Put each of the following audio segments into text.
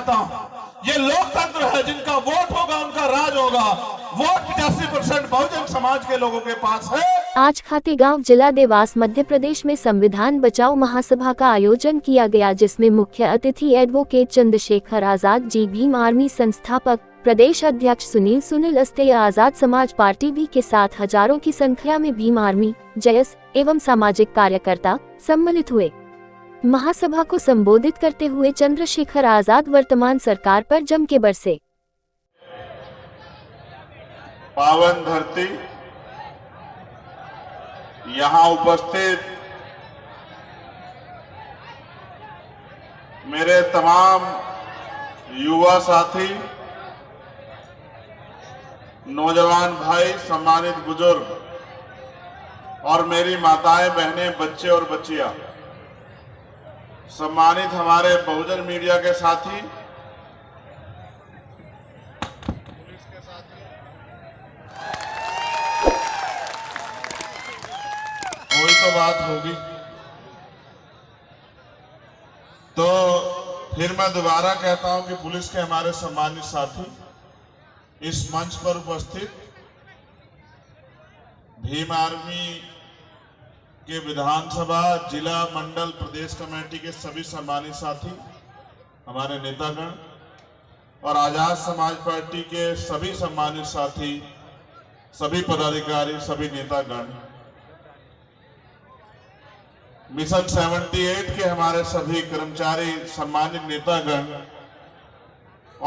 चाहता हूं, ये लोकतंत्र है, जिनका वोट होगा उनका राज होगा। वोट 85% बहुजन समाज के लोगों के पास है। आज खातेगांव जिला देवास मध्य प्रदेश में संविधान बचाओ महासभा का आयोजन किया गया, जिसमें मुख्य अतिथि एडवोकेट चंद्रशेखर आजाद जी, भीम आर्मी संस्थापक प्रदेश अध्यक्ष सुनील अस्ते, आजाद समाज पार्टी भी के साथ हजारों की संख्या में भीम आर्मी, जयस एवं सामाजिक कार्यकर्ता सम्मिलित हुए। महासभा को संबोधित करते हुए चंद्रशेखर आजाद वर्तमान सरकार पर जम के बरसे। पावन धरती, यहां उपस्थित मेरे तमाम युवा साथी, नौजवान भाई, सम्मानित बुजुर्ग और मेरी माताएं, बहनें, बच्चे और बच्चियां, सम्मानित हमारे बहुजन मीडिया के साथी, कोई तो बात होगी। तो फिर मैं दोबारा कहता हूं कि पुलिस के हमारे सम्मानित साथी, इस मंच पर उपस्थित भीम आर्मी के विधानसभा, जिला, मंडल, प्रदेश कमेटी के सभी सम्मानित साथी, हमारे नेतागण और आजाद समाज पार्टी के सभी सम्मानित साथी, सभी पदाधिकारी, सभी नेतागण, मिशन 78 के हमारे सभी कर्मचारी, सम्मानित नेतागण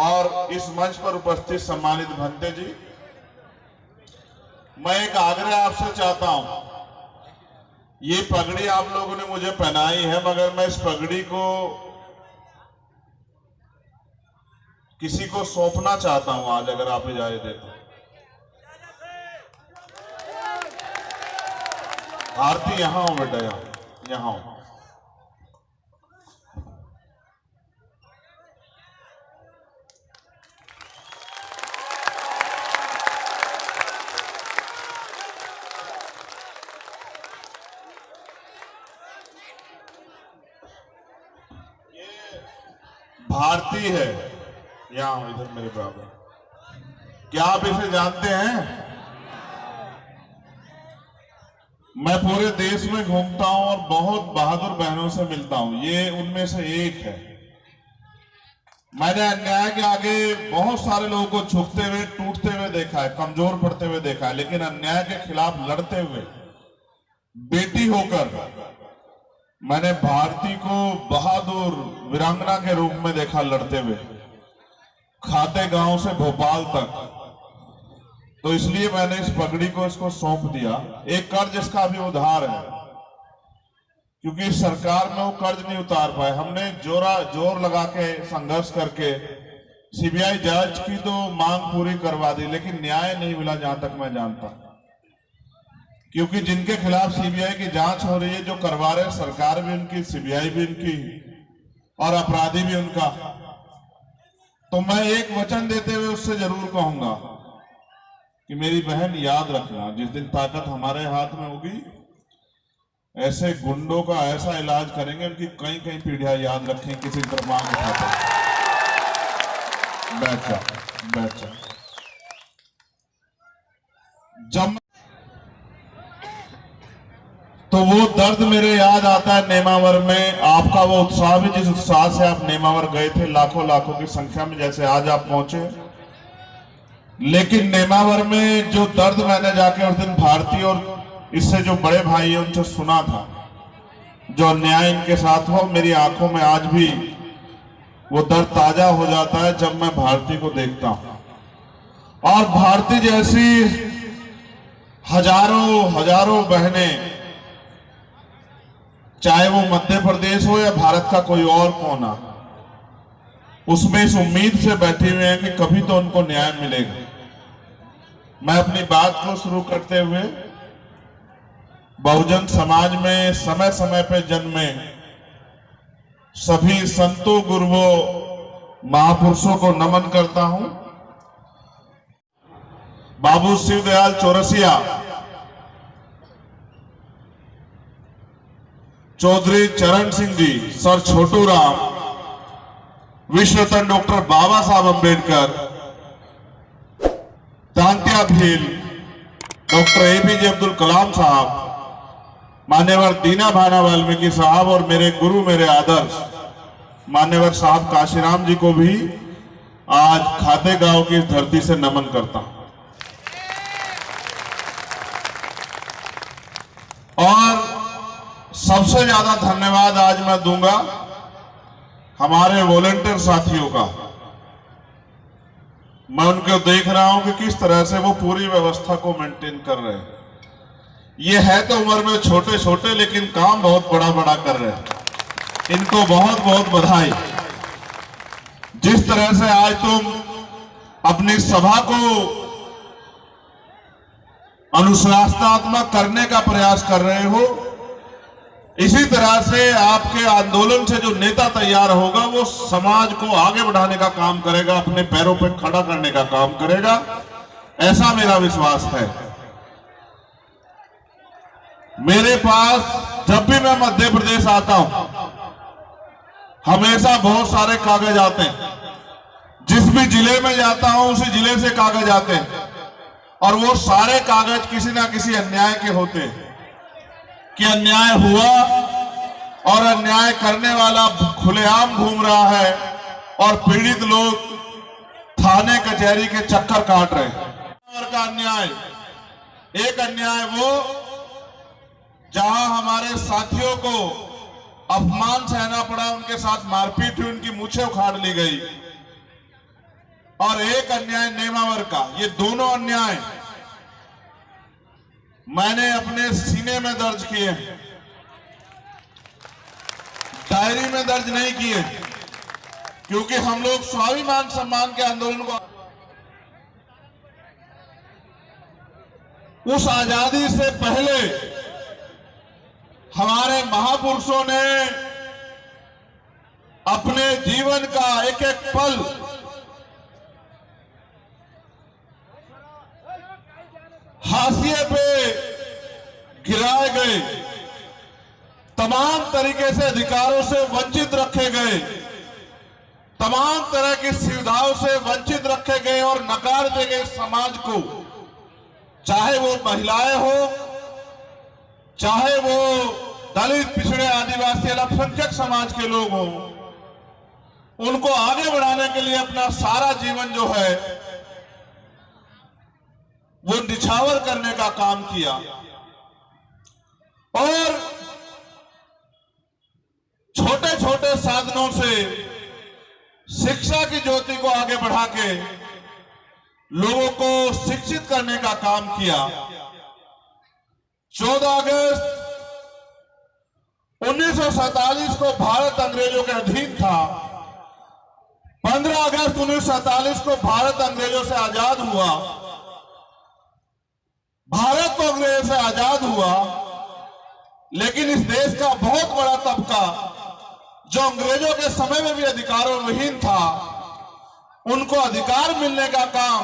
और इस मंच पर उपस्थित सम्मानित भंते जी, मैं एक आग्रह आपसे चाहता हूं। ये पगड़ी आप लोगों ने मुझे पहनाई है, मगर मैं इस पगड़ी को किसी को सौंपना चाहता हूं आज, अगर आप इजाजत दें तो। आरती यहां हो बेटा, यहां हो। भारती है, यहां इधर मेरे बराबर। क्या आप इसे जानते हैं? मैं पूरे देश में घूमता हूं और बहुत बहादुर बहनों से मिलता हूं, ये उनमें से एक है। मैंने अन्याय के आगे बहुत सारे लोगों को झुकते हुए, टूटते हुए देखा है, कमजोर पड़ते हुए देखा है, लेकिन अन्याय के खिलाफ लड़ते हुए बेटी होकर मैंने भारती को बहादुर वीरांगना के रूप में देखा लड़ते हुए, खातेगांव से भोपाल तक। तो इसलिए मैंने इस पगड़ी को इसको सौंप दिया। एक कर्ज इसका भी उधार है, क्योंकि इस सरकार में वो कर्ज नहीं उतार पाए। हमने जोर लगा के संघर्ष करके सीबीआई जांच की तो मांग पूरी करवा दी, लेकिन न्याय नहीं मिला, जहां तक मैं जानता। क्योंकि जिनके खिलाफ सीबीआई की जांच हो रही है, जो करवा रहे, सरकार भी उनकी, सीबीआई भी उनकी और अपराधी भी उनका। तो मैं एक वचन देते हुए उससे जरूर कहूंगा कि मेरी बहन, याद रखना, जिस दिन ताकत हमारे हाथ में होगी, ऐसे गुंडों का ऐसा इलाज करेंगे, उनकी कई पीढ़ियां याद रखें, किसी तरफ मांग उठाते। बैठ जा। जब तो वो दर्द मेरे याद आता है नेमावर में, आपका वो उत्साह भी, जिस उत्साह से आप नेमावर गए थे, लाखों की संख्या में, जैसे आज आप पहुंचे। लेकिन नेमावर में जो दर्द मैंने जाके उस दिन भारती और इससे जो बड़े भाई है उनसे सुना था, जो अन्याय इनके साथ हुआ, मेरी आंखों में आज भी वो दर्द ताजा हो जाता है जब मैं भारती को देखता हूं। और भारती जैसी हजारों बहनें, चाहे वो मध्य प्रदेश हो या भारत का कोई और कोना, उसमें इस उम्मीद से बैठे हुए हैं कि कभी तो उनको न्याय मिलेगा। मैं अपनी बात को शुरू करते हुए बहुजन समाज में समय समय पर जन्मे सभी संतों, गुरुओं, महापुरुषों को नमन करता हूं। बाबू शिवदयाल चौरसिया, चौधरी चरण सिंह जी, सर छोटू राम, विश्व रत्न डॉक्टर बाबा साहब अंबेडकर, तांत्या भील, डॉक्टर एपीजे अब्दुल कलाम साहब, मान्यवर दीना भाना वाल्मीकि साहब और मेरे गुरु, मेरे आदर्श मान्यवर साहब काशीराम जी को भी आज खातेगांव की धरती से नमन करता हूं। और सबसे ज्यादा धन्यवाद आज मैं दूंगा हमारे वॉलंटियर साथियों का। मैं उनको देख रहा हूं कि किस तरह से वो पूरी व्यवस्था को मेंटेन कर रहे हैं। ये है तो उम्र में छोटे छोटे, लेकिन काम बहुत बड़ा बड़ा कर रहे हैं। इनको बहुत बहुत बधाई। जिस तरह से आज तुम अपनी सभा को अनुशासनात्मक करने का प्रयास कर रहे हो, इसी तरह से आपके आंदोलन से जो नेता तैयार होगा वो समाज को आगे बढ़ाने का काम करेगा, अपने पैरों पर खड़ा करने का काम करेगा, ऐसा मेरा विश्वास है। मेरे पास जब भी मैं मध्य प्रदेश आता हूं हमेशा बहुत सारे कागज आते हैं। जिस भी जिले में जाता हूं उसी जिले से कागज आते हैं और वो सारे कागज किसी ना किसी अन्याय के होते हैं कि अन्याय हुआ और अन्याय करने वाला खुलेआम घूम रहा है और पीड़ित लोग थाने कचहरी के चक्कर काट रहे हैं। का अन्याय, एक अन्याय वो जहां हमारे साथियों को अपमान सहना पड़ा, उनके साथ मारपीट हुई, उनकी मूछें उखाड़ ली गई, और एक अन्याय नेमावर का। ये दोनों अन्याय मैंने अपने सीने में दर्ज किए, डायरी में दर्ज नहीं किए, क्योंकि हम लोग स्वाभिमान सम्मान के आंदोलन को, उस आजादी से पहले हमारे महापुरुषों ने अपने जीवन का एक एक पल हाशिए पे गिराए गए, तमाम तरीके से अधिकारों से वंचित रखे गए, तमाम तरह की सुविधाओं से वंचित रखे गए और नकार दिए गए समाज को, चाहे वो महिलाएं हो, चाहे वो दलित, पिछड़े, आदिवासी, अल्पसंख्यक समाज के लोग हों, उनको आगे बढ़ाने के लिए अपना सारा जीवन जो है वो निछावर करने का काम किया। और छोटे छोटे साधनों से शिक्षा की ज्योति को आगे बढ़ा के लोगों को शिक्षित करने का काम किया। 14 अगस्त 1947 को भारत अंग्रेजों के अधीन था। 15 अगस्त 1947 को भारत अंग्रेजों से आजाद हुआ। भारत तो अंग्रेजों से आजाद हुआ, लेकिन इस देश का बहुत बड़ा तबका जो अंग्रेजों के समय में भी अधिकारों विहीन था, उनको अधिकार मिलने का काम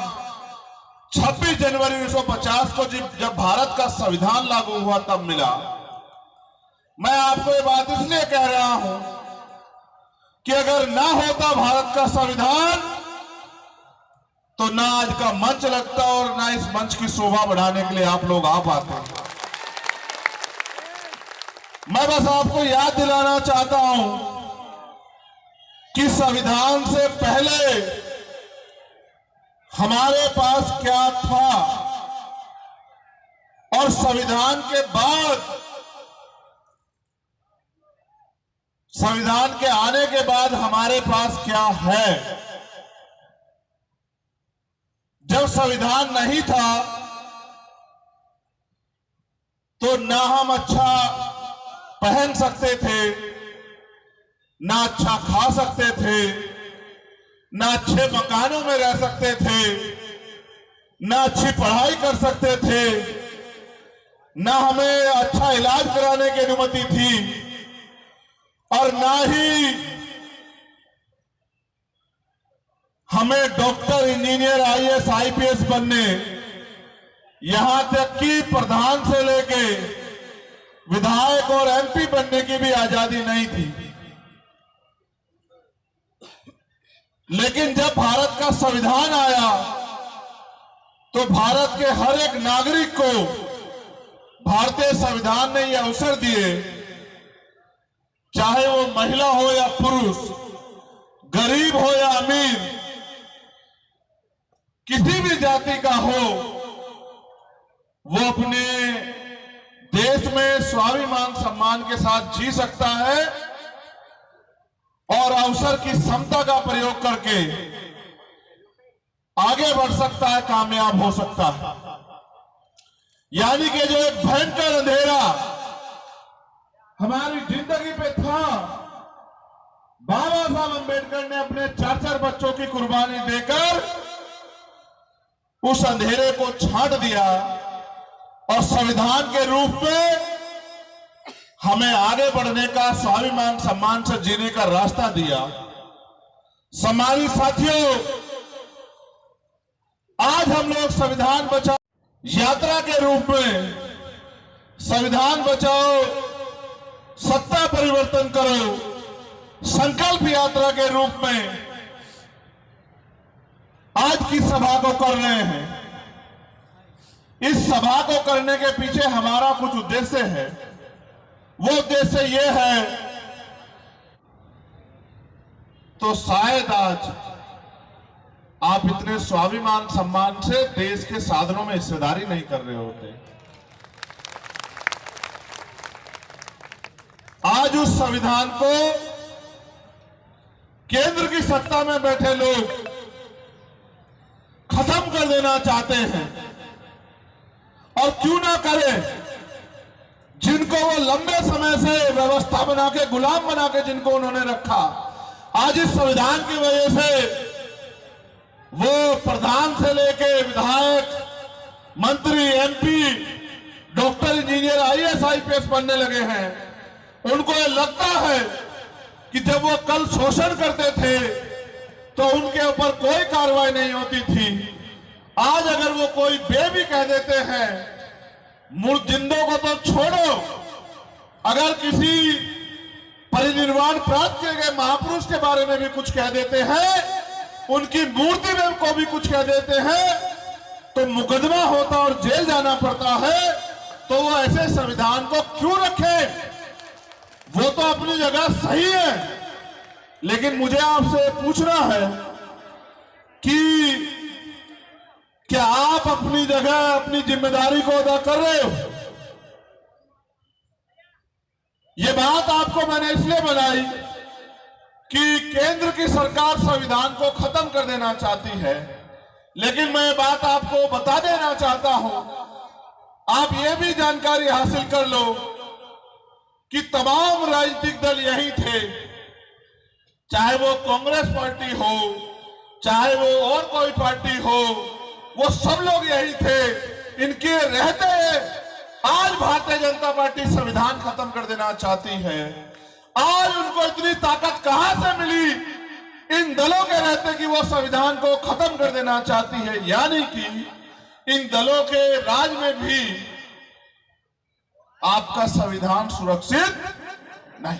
26 जनवरी 1950 को जब भारत का संविधान लागू हुआ तब मिला। मैं आपको ये बात इसलिए कह रहा हूं कि अगर ना होता भारत का संविधान तो ना आज का मंच लगता और ना इस मंच की शोभा बढ़ाने के लिए आप लोग आ पाते। मैं बस आपको याद दिलाना चाहता हूं कि संविधान से पहले हमारे पास क्या था और संविधान के बाद, संविधान के आने के बाद हमारे पास क्या है। जब संविधान नहीं था तो ना हम अच्छा पहन सकते थे, ना अच्छा खा सकते थे, ना अच्छे मकानों में रह सकते थे, ना अच्छी पढ़ाई कर सकते थे, ना हमें अच्छा इलाज कराने की अनुमति थी और ना ही हमें डॉक्टर, इंजीनियर, आईएएस, आईपीएस बनने, यहां तक कि प्रधान से लेके विधायक और एमपी बनने की भी आजादी नहीं थी। लेकिन जब भारत का संविधान आया तो भारत के हर एक नागरिक को भारतीय संविधान ने यह अवसर दिए, चाहे वो महिला हो या पुरुष, गरीब हो या अमीर, किसी भी जाति का हो, वो अपने देश में स्वाभिमान सम्मान के साथ जी सकता है और अवसर की समता का प्रयोग करके आगे बढ़ सकता है, कामयाब हो सकता है। यानी कि जो एक भयंकर अंधेरा हमारी जिंदगी पे था, बाबा साहब अंबेडकर ने अपने 4-4 बच्चों की कुर्बानी देकर उस अंधेरे को छांट दिया और संविधान के रूप में हमें आगे बढ़ने का, स्वाभिमान सम्मान से जीने का रास्ता दिया। सम्मानित साथियों, आज हम लोग संविधान बचाओ यात्रा के रूप में संविधान बचाओ सत्ता परिवर्तन करो संकल्प यात्रा के रूप में आज की सभा को कर रहे हैं। इस सभा को करने के पीछे हमारा कुछ उद्देश्य है। वो उद्देश्य ये है, तो शायद आज आप इतने स्वाभिमान सम्मान से देश के साधनों में हिस्सेदारी नहीं कर रहे होते। आज उस संविधान को केंद्र की सत्ता में बैठे लोग खत्म कर देना चाहते हैं, और क्यों ना करें, जिनको वो लंबे समय से व्यवस्था बना के, गुलाम बना के जिनको उन्होंने रखा, आज इस संविधान की वजह से वो प्रधान से लेके विधायक, मंत्री, MP, doctor, engineer, IAS, IPS बनने लगे हैं। उनको ये लगता है कि जब वो कल शोषण करते थे तो उनके ऊपर कोई कार्रवाई नहीं होती थी। आज अगर वो कोई बे भी कह देते हैं, मुर्जिंदों को तो छोड़ो, अगर किसी परिनिर्वाण प्राप्त किए गए महापुरुष के बारे में भी कुछ कह देते हैं, उनकी मूर्ति में को भी कुछ कह देते हैं, तो मुकदमा होता और जेल जाना पड़ता है। तो वो ऐसे संविधान को क्यों रखे? वो तो अपनी जगह सही है, लेकिन मुझे आपसे पूछना है कि क्या आप अपनी जगह, अपनी जिम्मेदारी को अदा कर रहे हो? ये बात आपको मैंने इसलिए बनाई कि केंद्र की सरकार संविधान को खत्म कर देना चाहती है, लेकिन मैं बात आपको बता देना चाहता हूं, आप ये भी जानकारी हासिल कर लो कि तमाम राजनीतिक दल यही थे, चाहे वो कांग्रेस पार्टी हो, चाहे वो और कोई पार्टी हो, वो सब लोग यही थे। इनके रहते आज भारतीय जनता पार्टी संविधान खत्म कर देना चाहती है। आज उनको इतनी ताकत कहां से मिली इन दलों के रहते कि वो संविधान को खत्म कर देना चाहती है? यानी कि इन दलों के राज में भी आपका संविधान सुरक्षित नहीं।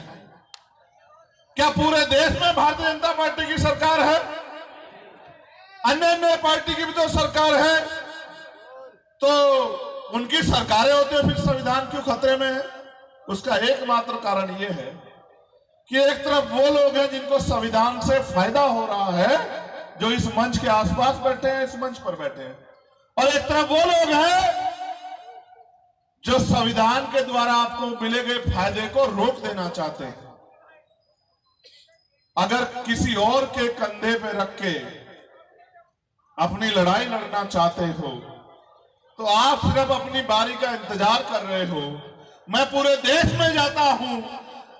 क्या पूरे देश में भारतीय जनता पार्टी की सरकार है? अन्य पार्टी की भी तो सरकार है, तो उनकी सरकारें होती है, फिर संविधान क्यों खतरे में है? उसका एकमात्र कारण यह है कि एक तरफ वो लोग हैं जिनको संविधान से फायदा हो रहा है, जो इस मंच के आसपास बैठे हैं, इस मंच पर बैठे हैं, और एक तरफ वो लोग हैं जो संविधान के द्वारा आपको मिले गए फायदे को रोक देना चाहते हैं। अगर किसी और के कंधे पे रख के अपनी लड़ाई लड़ना चाहते हो, तो आप सिर्फ अपनी बारी का इंतजार कर रहे हो। मैं पूरे देश में जाता हूं,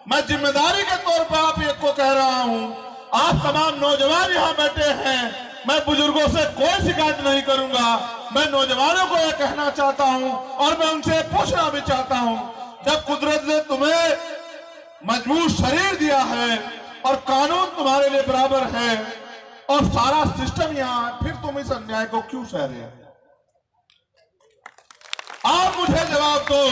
मैं जिम्मेदारी के तौर पर आप एक को कह रहा हूं, आप तमाम नौजवान यहां बैठे हैं, मैं बुजुर्गों से कोई शिकायत नहीं करूंगा। मैं नौजवानों को यह कहना चाहता हूं और मैं उनसे पूछना भी चाहता हूं, जब कुदरत ने तुम्हें मजबूत शरीर दिया है और कानून तुम्हारे लिए बराबर है और सारा सिस्टम यहां, फिर तुम इस अन्याय को क्यों सह रहे हो? आप मुझे जवाब दो।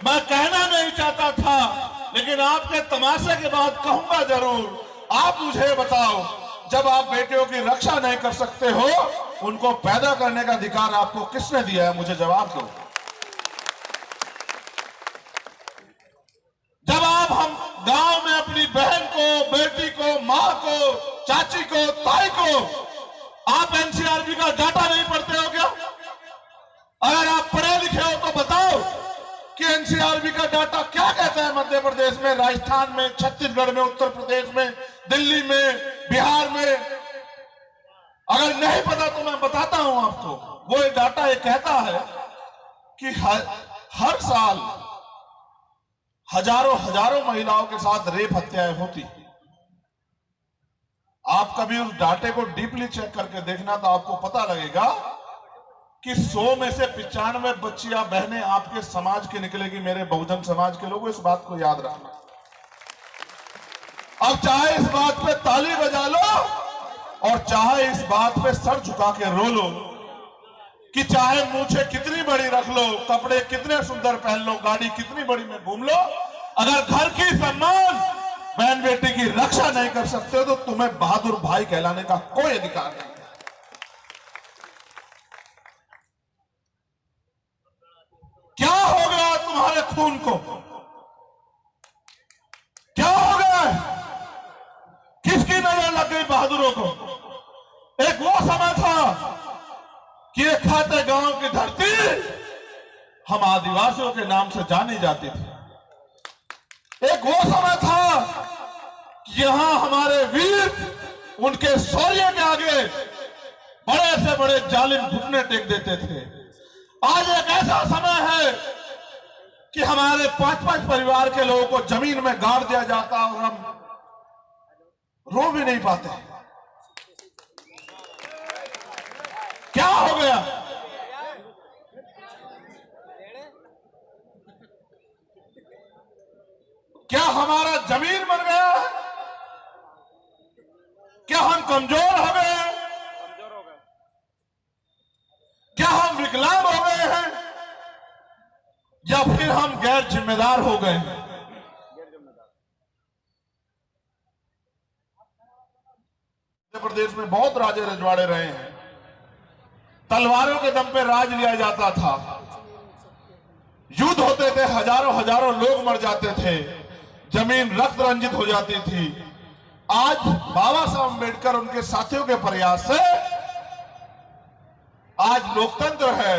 मैं कहना नहीं चाहता था, लेकिन आपके तमाशे के बाद कहूंगा जरूर। आप मुझे बताओ, जब आप बेटियों की रक्षा नहीं कर सकते हो, उनको पैदा करने का अधिकार आपको किसने दिया है? मुझे जवाब दो। जब आप हम गांव में अपनी बहन को, बेटी को, मां को, चाची को, ताई को आप एनसीआरबी का डाटा नहीं पढ़ते हो क्या? अगर आप पढ़े लिखे हो तो बताओ कि एनसीआरबी का डाटा क्या कहता है मध्य प्रदेश में, राजस्थान में, छत्तीसगढ़ में, उत्तर प्रदेश में, दिल्ली में, बिहार में। अगर नहीं पता तो मैं बताता हूं आपको। वो ये डाटा ये कहता है कि हर साल हजारों महिलाओं के साथ रेप हत्याएं होती। आप कभी उस डाटे को डीपली चेक करके देखना तो आपको पता लगेगा कि 100 में से 95 बच्चियां बहनें आपके समाज की निकलेगी, मेरे बहुजन समाज के लोगों। इस बात को याद रखना। अब चाहे इस बात पे ताली बजा लो और चाहे इस बात पे सर झुका के रो लो कि चाहे मूछें कितनी बड़ी रख लो, कपड़े कितने सुंदर पहन लो, गाड़ी कितनी बड़ी में घूम लो, अगर घर की सम्मान, बहन बेटी की रक्षा नहीं कर सकते हो तो तुम्हें बहादुर भाई कहलाने का कोई अधिकार नहीं। क्या हो गया तुम्हारे खून को? क्या हो गया? किसकी नजर लग गई बहादुरों को? एक वो समय था कि एक खाते गांव की धरती हम आदिवासियों के नाम से जानी जाती थी। एक वो समय था कि यहां हमारे वीर उनके शौर्य के आगे बड़े से बड़े जालिम घुटने टेक देते थे। आज एक ऐसा समय है कि हमारे 5-5 परिवार के लोगों को जमीन में गाड़ दिया जाता और हम रो भी नहीं पाते। क्या हो गया? क्या हमारा जमीन मर गया है? क्या हम कमजोर हो गए हैं? क्या हम विकलांग हो गए हैं? या फिर हम गैर जिम्मेदार हो गए हैं? मध्य प्रदेश में बहुत राजे रजवाड़े रहे हैं। तलवारों के दम पे राज लिया जाता था, युद्ध होते थे, हजारों लोग मर जाते थे, जमीन रक्त रंजित हो जाती थी। आज बाबा साहब अम्बेडकर उनके साथियों के प्रयास से आज लोकतंत्र है।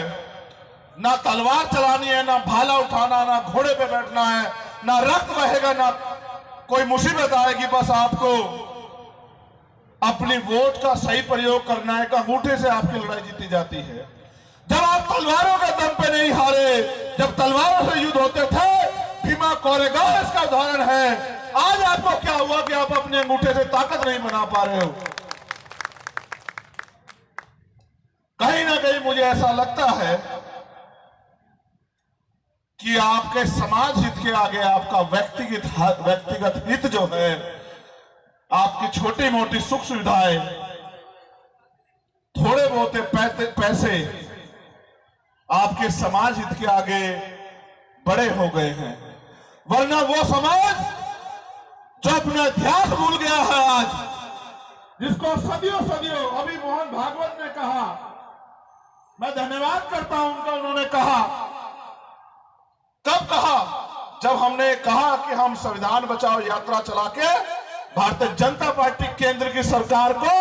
ना तलवार चलानी है, ना भाला उठाना, ना घोड़े पे बैठना है, ना रक्त बहेगा, ना कोई मुसीबत आएगी। बस आपको अपनी वोट का सही प्रयोग करना है। अंगूठे से आपकी लड़ाई जीती जाती है। जब आप तलवारों के दम पे नहीं हारे, जब तलवारों से युद्ध होते थे, भीमा कोरेगांव इसका उदाहरण है। आज आपको क्या हुआ कि आप अपने अंगूठे से ताकत नहीं बना पा रहे हो? कहीं ना कहीं मुझे ऐसा लगता है कि आपके समाज हित के आगे आपका व्यक्तिगत हित जो है, आपकी छोटी मोटी सुख सुविधाएं, थोड़े बहुत पैसे आपके समाज हित के आगे बड़े हो गए हैं। वरना वो समाज जो अपना इतिहास भूल गया है आज, जिसको सदियों अभी मोहन भागवत ने कहा, मैं धन्यवाद करता हूं उनका, उन्होंने कहा, कब कहा? जब हमने कहा कि हम संविधान बचाओ यात्रा चला के भारतीय जनता पार्टी केंद्र की सरकार को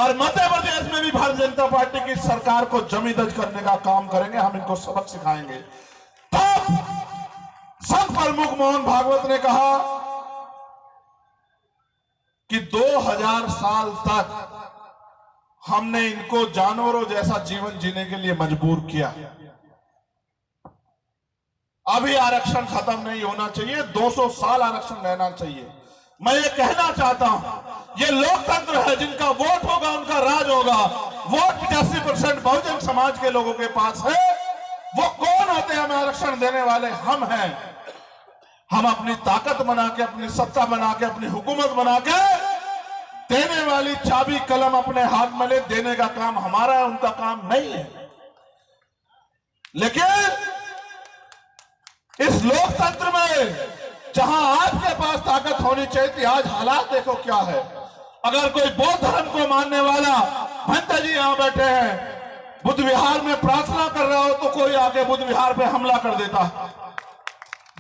और मध्य प्रदेश में भी भारतीय जनता पार्टी की सरकार को जमी दज करने का काम करेंगे, हम इनको सबक सिखाएंगे। तब संघ प्रमुख मोहन भागवत ने कहा कि 2000 साल तक हमने इनको जानवरों जैसा जीवन जीने के लिए मजबूर किया। अभी आरक्षण खत्म नहीं होना चाहिए, 200 साल आरक्षण रहना चाहिए। मैं ये कहना चाहता हूं, ये लोकतंत्र है। जिनका वोट होगा उनका राज होगा। वोट 85% बहुजन समाज के लोगों के पास है। वो कौन होते हैं हमें आरक्षण देने वाले? हम हैं। हम अपनी ताकत बना के, अपनी सत्ता बना के, अपनी हुकूमत बना के देने वाली चाबी कलम अपने हाथ में ले, देने का काम हमारा है, उनका काम नहीं है। लेकिन इस लोकतंत्र में जहां आपके पास ताकत होनी चाहिए थी, आज हालात देखो क्या है। अगर कोई बौद्ध धर्म को मानने वाला भंता जी यहां बैठे हैं, बुद्ध विहार में प्रार्थना कर रहा हो तो कोई आके बुद्ध विहार पे हमला कर देता है।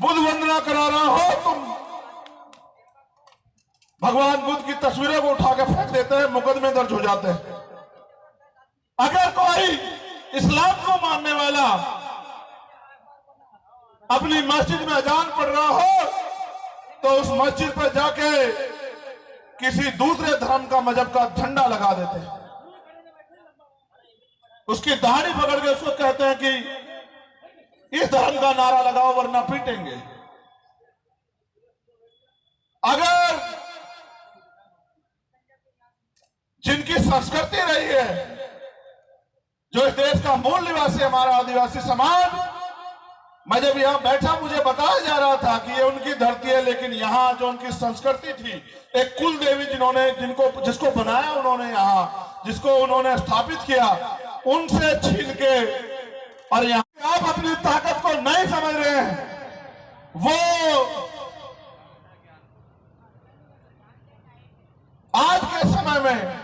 बुद्ध वंदना करा रहा हो तुम भगवान बुद्ध की तस्वीरों को उठा के फेंक देते हैं, मुकदमे दर्ज हो जाते हैं। अगर कोई इस्लाम को मानने वाला अपनी मस्जिद में अजान पढ़ रहा हो तो उस मस्जिद पर जाके किसी दूसरे धर्म का मजहब का झंडा लगा देते हैं, उसकी दाढ़ी पकड़ के उसको कहते हैं कि इस धर्म का नारा लगाओ वरना पीटेंगे। अगर जिनकी संस्कृति रही है, जो इस देश का मूल निवासी हमारा आदिवासी समाज, मैं जब यहां बैठा मुझे बताया जा रहा था कि ये उनकी धरती है, लेकिन यहां जो उनकी संस्कृति थी, एक कुल देवी जिसको बनाया उन्होंने, यहां जिसको उन्होंने स्थापित किया, उनसे छीन के और यहां आप अपनी ताकत को नहीं समझ रहे हैं। वो आज के समय में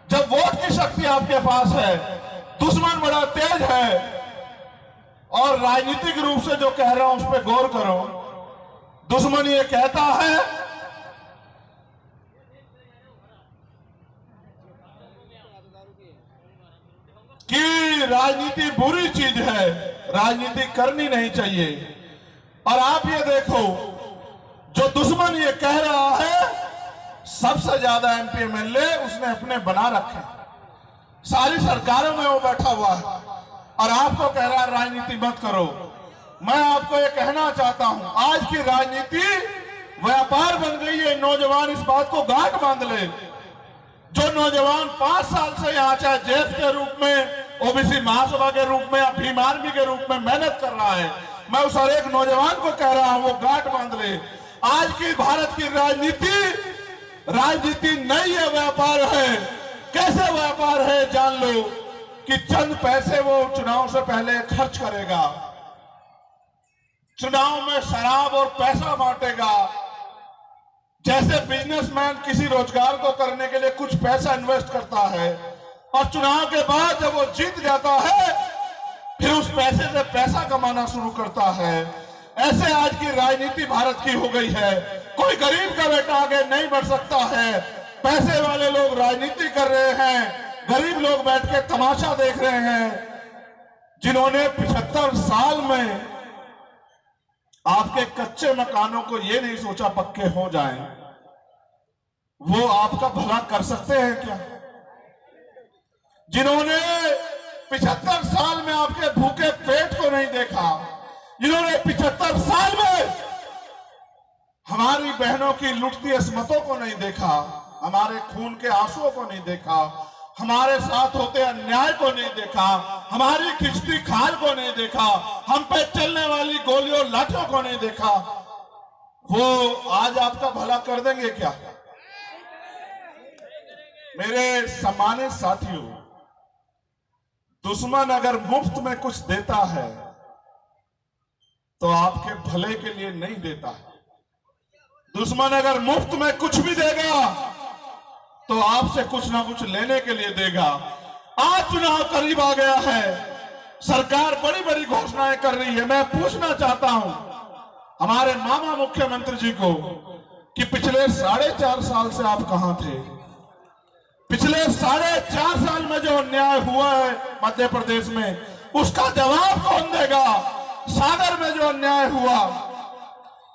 जब वोट की शक्ति आपके पास है, दुश्मन बड़ा तेज है, और राजनीतिक रूप से जो कह रहा हूं उस पर गौर करो। दुश्मन ये कहता है कि राजनीति बुरी चीज है, राजनीति करनी नहीं चाहिए। और आप ये देखो, जो दुश्मन ये कह रहा है, सबसे ज्यादा एमपी एमएलए उसने अपने बना रखे, सारी सरकारों में वो बैठा हुआ है, और आपको कह रहा है राजनीति मत करो। मैं आपको ये कहना चाहता हूं, आज की राजनीति व्यापार बन गई है। नौजवान इस बात को गांठ बांध ले। जो नौजवान 5 साल से यहाँ चाहे जेफ के रूप में, ओबीसी महासभा के रूप में या भीम आर्मी के रूप में मेहनत कर रहा है, मैं उस हर एक नौजवान को कह रहा हूं वो गांठ बांध ले। आज की भारत की राजनीति नहीं है, व्यापार है। कैसे व्यापार है जान लो कि चंद पैसे वो चुनाव से पहले खर्च करेगा, चुनाव में शराब और पैसा बांटेगा। जैसे बिजनेसमैन किसी रोजगार को करने के लिए कुछ पैसा इन्वेस्ट करता है और चुनाव के बाद जब वो जीत जाता है फिर उस पैसे से पैसा कमाना शुरू करता है, ऐसे आज की राजनीति भारत की हो गई है। कोई गरीब का बेटा आगे नहीं बढ़ सकता है। पैसे वाले लोग राजनीति कर रहे हैं, गरीब लोग बैठ के तमाशा देख रहे हैं। जिन्होंने 75 साल में आपके कच्चे मकानों को ये नहीं सोचा पक्के हो जाएं, वो आपका भला कर सकते हैं क्या? जिन्होंने 75 साल में आपके भूखे पेट को नहीं देखा, जिन्होंने 75 साल में हमारी बहनों की लुटती अस्मतों को नहीं देखा, हमारे खून के आंसुओं को नहीं देखा, हमारे साथ होते अन्याय को नहीं देखा, हमारी खिंचती खाल को नहीं देखा, हम पे चलने वाली गोलियों लाठों को नहीं देखा, वो आज आपका भला कर देंगे क्या? मेरे सम्मानित साथियों, दुश्मन अगर मुफ्त में कुछ देता है तो आपके भले के लिए नहीं देता है। दुश्मन अगर मुफ्त में कुछ भी देगा तो आपसे कुछ ना कुछ लेने के लिए देगा। आज चुनाव करीब आ गया है, सरकार बड़ी बड़ी घोषणाएं कर रही है। मैं पूछना चाहता हूं हमारे मामा मुख्यमंत्री जी को कि पिछले 4.5 साल से आप कहां थे? पिछले 4.5 साल में जो अन्याय हुआ है मध्य प्रदेश में, उसका जवाब कौन देगा? सागर में जो अन्याय हुआ,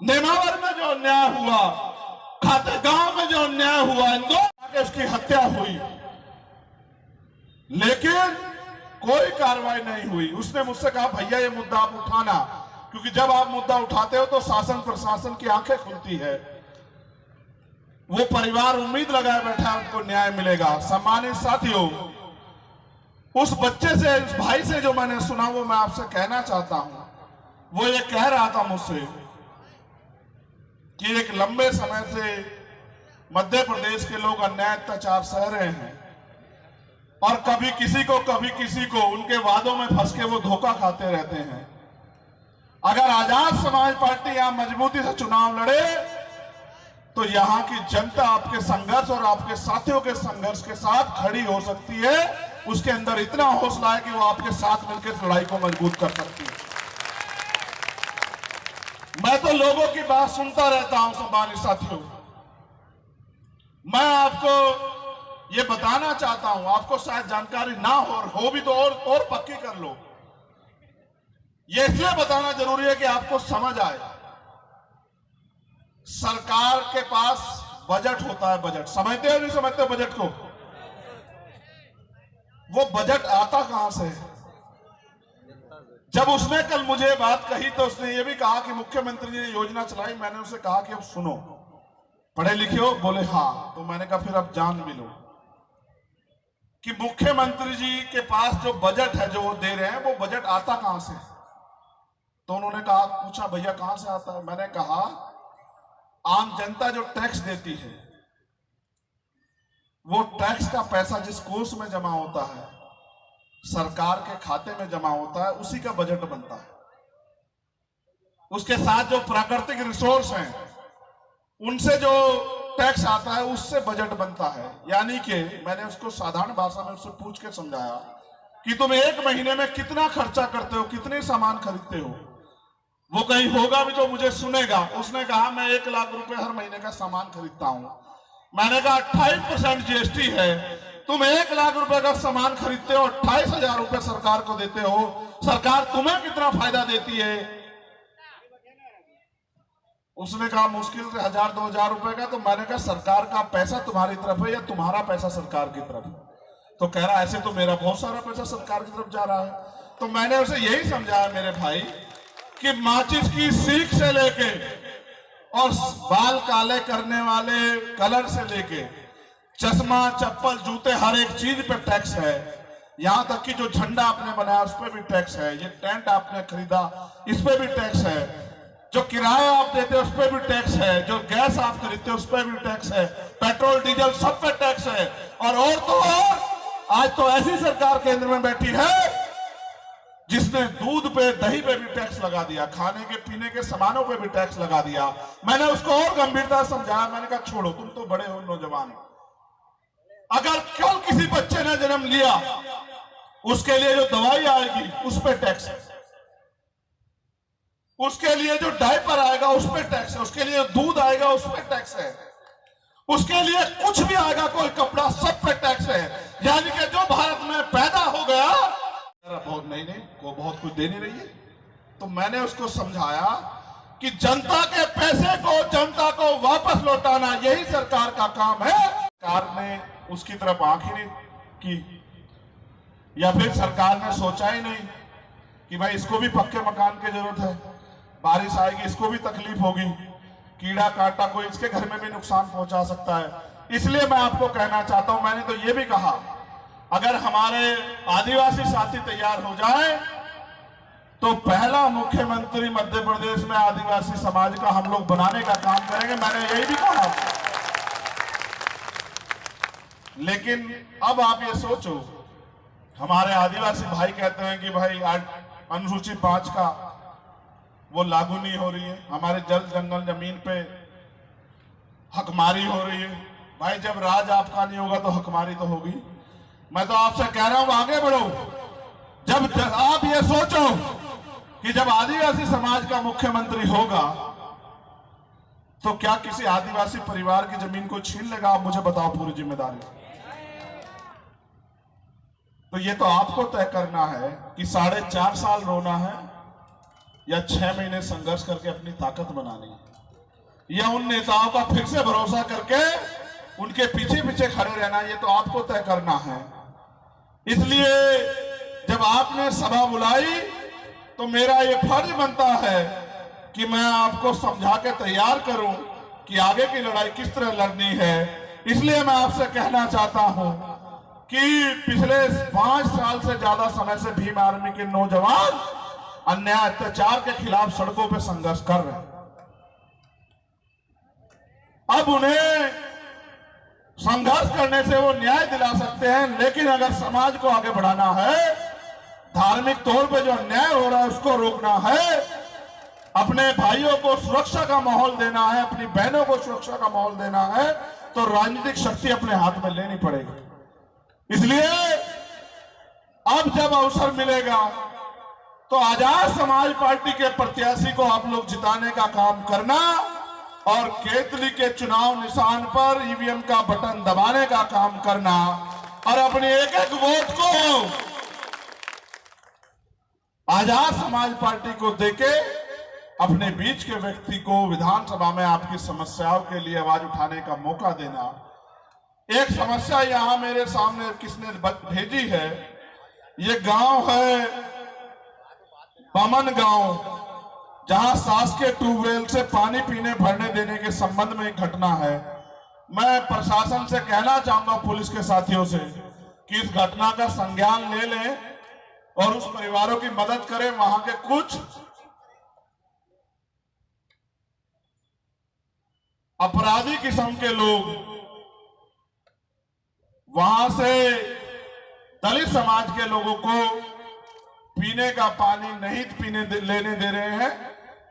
नेमावर में जो अन्याय हुआ, खातेगांव में जो अन्याय हुआ, इंदौर उसकी हत्या हुई, लेकिन कोई कार्रवाई नहीं हुई। उसने मुझसे कहा भैया ये मुद्दा आप उठाना, क्योंकि जब आप मुद्दा उठाते हो तो शासन प्रशासन की आंखें खुलती है। वो परिवार उम्मीद लगाए बैठा है उनको न्याय मिलेगा। सम्मानित साथियों, उस बच्चे से, उस भाई से जो मैंने सुना वो मैं आपसे कहना चाहता हूं। वो ये कह रहा था मुझसे कि एक लंबे समय से मध्य प्रदेश के लोग अन्याय अत्याचार सह रहे हैं और कभी किसी को उनके वादों में फंस के वो धोखा खाते रहते हैं। अगर आजाद समाज पार्टी यहां मजबूती से चुनाव लड़े तो यहां की जनता आपके संघर्ष और आपके साथियों के संघर्ष के साथ खड़ी हो सकती है। उसके अंदर इतना हौसला है कि वो आपके साथ मिलकर इस लड़ाई को मजबूत कर सकती है। मैं तो लोगों की बात सुनता रहता हूं सम्मानित साथियों। मैं आपको ये बताना चाहता हूं, आपको शायद जानकारी ना हो भी तो और पक्की कर लो। ये इसलिए बताना जरूरी है कि आपको समझ आए। सरकार के पास बजट होता है। बजट समझते हो नहीं समझते हो बजट को? वो बजट आता कहां से है? जब उसने कल मुझे बात कही तो उसने ये भी कहा कि मुख्यमंत्री जी ने योजना चलाई। मैंने उसे कहा कि अब सुनो, पढ़े लिखे हो? बोले हाँ। तो मैंने कहा फिर अब जान भी लो कि मुख्यमंत्री जी के पास जो बजट है, जो वो दे रहे हैं, वो बजट आता कहां से? तो उन्होंने कहा, पूछा भैया कहां से आता है? मैंने कहा आम जनता जो टैक्स देती है, वो टैक्स का पैसा जिस कोष में जमा होता है, सरकार के खाते में जमा होता है, उसी का बजट बनता है। उसके साथ जो प्राकृतिक रिसोर्स हैं, उनसे जो टैक्स आता है, उससे बजट बनता है। यानी कि मैंने उसको साधारण भाषा में उससे पूछ के समझाया कि तुम एक महीने में कितना खर्चा करते हो, कितने सामान खरीदते हो? वो कहीं होगा भी जो मुझे सुनेगा। उसने कहा मैं 1 लाख रुपए हर महीने का सामान खरीदता हूं। मैंने कहा 28% जीएसटी है, तुम 1 लाख रुपए का सामान खरीदते हो, 28,000 रुपए सरकार को देते हो, सरकार तुम्हें कितना फायदा देती है? उसने कहा मुश्किल से 1,000-2,000 रुपए का। तो मैंने कहा सरकार का पैसा तुम्हारी तरफ है या तुम्हारा पैसा सरकार की तरफ है? तो कह रहा ऐसे तो मेरा बहुत सारा पैसा सरकार की तरफ जा रहा है। तो मैंने उसे यही समझाया मेरे भाई कि माचिस की सीख से लेके और बाल काले करने वाले कलर से लेके चश्मा, चप्पल, जूते, हर एक चीज पे टैक्स है। यहां तक कि जो झंडा आपने बनाया उस पर भी टैक्स है। ये टेंट आपने खरीदा, इस पे भी टैक्स है। जो किराया आप देते हो उस पे भी टैक्स है। जो गैस आप खरीदते हो उस पे भी टैक्स है। पेट्रोल, डीजल, सब पे टैक्स है। और तो और आज तो ऐसी सरकार केंद्र में बैठी है जिसने दूध पे, दही पे भी टैक्स लगा दिया, खाने के पीने के सामानों पे भी टैक्स लगा दिया। मैंने उसको और गंभीरता से समझाया। मैंने कहा छोड़ो, तुम तो बड़े हो, नौजवान हो। अगर कल किसी बच्चे ने जन्म लिया, उसके लिए जो दवाई आएगी उस पे टैक्स है, उसके लिए जो डायपर आएगा उस पे टैक्स है, उसके लिए दूध आएगा उस पे टैक्स है, उसके लिए कुछ भी आएगा, कोई कपड़ा, सब पे टैक्स है। यानी कि जो भारत में पैदा हो गया, बहुत नहीं को बहुत कुछ दे नहीं रही है। तो मैंने उसको समझाया कि जनता के पैसे को जनता को वापस लौटाना यही सरकार का काम है। सरकार ने उसकी तरफ आंख ही नहीं की, या फिर सरकार ने सोचा ही नहीं कि भाई इसको भी पक्के मकान की जरूरत है, बारिश आएगी इसको भी तकलीफ होगी, कीड़ा काटा कोई इसके घर में भी नुकसान पहुंचा सकता है। इसलिए मैं आपको कहना चाहता हूं, मैंने तो ये भी कहा अगर हमारे आदिवासी साथी तैयार हो जाए तो पहला मुख्यमंत्री मध्य प्रदेश में आदिवासी समाज का हम लोग बनाने का काम करेंगे। मैंने यही भी कहा। लेकिन अब आप ये सोचो, हमारे आदिवासी भाई कहते हैं कि भाई आज अनुसूची 5 का वो लागू नहीं हो रही है, हमारे जल जंगल जमीन पे हकमारी हो रही है। भाई जब राज आपका नहीं होगा तो हकमारी तो होगी। मैं तो आपसे कह रहा हूं आगे बढ़ो। जब आप ये सोचो कि जब आदिवासी समाज का मुख्यमंत्री होगा तो क्या किसी आदिवासी परिवार की जमीन को छीन लेगा? आप मुझे बताओ पूरी जिम्मेदारी। तो ये तो आपको तय करना है कि 4.5 साल रोना है या 6 महीने संघर्ष करके अपनी ताकत बनानी है, या उन नेताओं का फिर से भरोसा करके उनके पीछे पीछे खड़े रहना। ये तो आपको तय करना है। इसलिए जब आपने सभा बुलाई तो मेरा ये फर्ज बनता है कि मैं आपको समझा के तैयार करूं कि आगे की लड़ाई किस तरह लड़नी है। इसलिए मैं आपसे कहना चाहता हूं कि पिछले 5 साल से ज्यादा समय से भीम आर्मी के नौजवान अन्याय अत्याचार के खिलाफ सड़कों पर संघर्ष कर रहे हैं। अब उन्हें संघर्ष करने से वो न्याय दिला सकते हैं, लेकिन अगर समाज को आगे बढ़ाना है, धार्मिक तौर पे जो अन्याय हो रहा है उसको रोकना है, अपने भाइयों को सुरक्षा का माहौल देना है, अपनी बहनों को सुरक्षा का माहौल देना है, तो राजनीतिक शक्ति अपने हाथ में लेनी पड़ेगी। इसलिए अब जब अवसर मिलेगा तो आजाद समाज पार्टी के प्रत्याशी को आप लोग जिताने का काम करना और केतली के चुनाव निशान पर ईवीएम का बटन दबाने का काम करना और अपने एक एक वोट को आजाद समाज पार्टी को देके अपने बीच के व्यक्ति को विधानसभा में आपकी समस्याओं के लिए आवाज उठाने का मौका देना। एक समस्या यहां मेरे सामने किसने भेजी है, ये गांव है बमन गांव, जहां शासकीय ट्यूबवेल से पानी पीने भरने देने के संबंध में एक घटना है। मैं प्रशासन से कहना चाहूंगा, पुलिस के साथियों से, कि इस घटना का संज्ञान ले लें और उस परिवारों की मदद करें। वहां के कुछ अपराधी किस्म के लोग वहां से दलित समाज के लोगों को पीने का पानी नहीं लेने दे रहे हैं,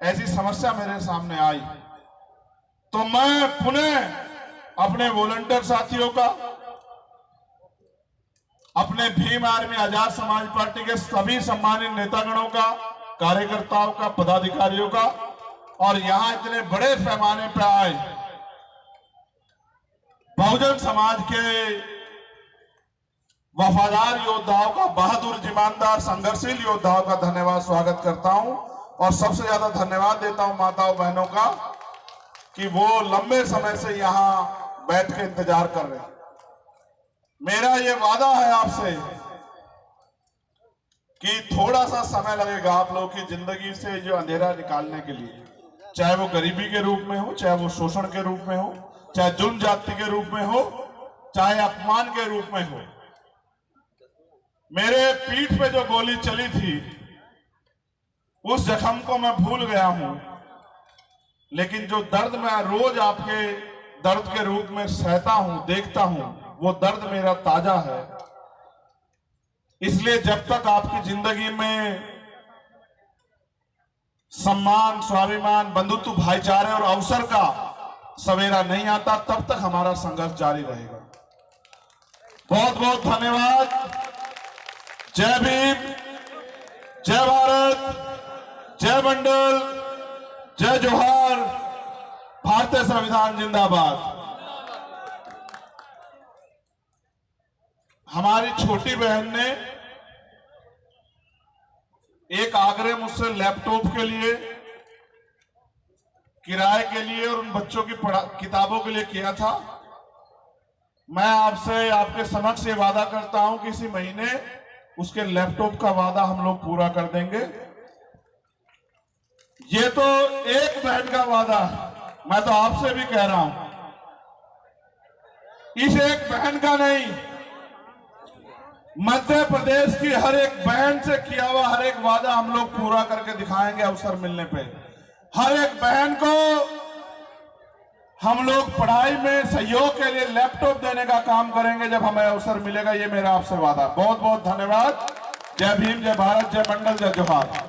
ऐसी समस्या मेरे सामने आई। तो मैं पुनः अपने वॉलंटियर साथियों का, अपने भीम आर्मी आजाद समाज पार्टी के सभी सम्मानित नेतागणों का, कार्यकर्ताओं का, पदाधिकारियों का और यहां इतने बड़े पैमाने पर आए बहुजन समाज के वफादार योद्धाओं का, बहादुर ईमानदार संघर्षशील योद्धाओं का धन्यवाद स्वागत करता हूं। और सबसे ज्यादा धन्यवाद देता हूं माताओं बहनों का कि वो लंबे समय से यहां बैठ के इंतजार कर रहे हैं। मेरा ये वादा है आपसे कि थोड़ा सा समय लगेगा आप लोगों की जिंदगी से जो अंधेरा निकालने के लिए, चाहे वो गरीबी के रूप में हो, चाहे वो शोषण के रूप में हो, चाहे जुल्म जाति के रूप में हो, चाहे अपमान के रूप में हो। मेरे पीठ पे जो गोली चली थी उस जख्म को मैं भूल गया हूं, लेकिन जो दर्द मैं रोज आपके दर्द के रूप में सहता हूं, देखता हूं, वो दर्द मेरा ताजा है। इसलिए जब तक आपकी जिंदगी में सम्मान, स्वाभिमान, बंधुत्व, भाईचारे और अवसर का सवेरा नहीं आता, तब तक हमारा संघर्ष जारी रहेगा। बहुत बहुत धन्यवाद। जय भीम, जय भारत, जय मंडल, जय जोहार, भारतीय संविधान जिंदाबाद। हमारी छोटी बहन ने एक आग्रह मुझसे लैपटॉप के लिए, किराए के लिए और उन बच्चों की किताबों के लिए किया था। मैं आपसे, आपके समक्ष ये वादा करता हूं कि इसी महीने उसके लैपटॉप का वादा हम लोग पूरा कर देंगे। ये तो एक बहन का वादा है, मैं तो आपसे भी कह रहा हूं, इस एक बहन का नहीं, मध्य प्रदेश की हर एक बहन से किया हुआ हर एक वादा हम लोग पूरा करके दिखाएंगे अवसर मिलने पे। हर एक बहन को हम लोग पढ़ाई में सहयोग के लिए लैपटॉप देने का काम करेंगे जब हमें अवसर मिलेगा। ये मेरा आपसे वादा। बहुत बहुत धन्यवाद। जय भीम, जय भारत, जय मंडल, जय जोहार।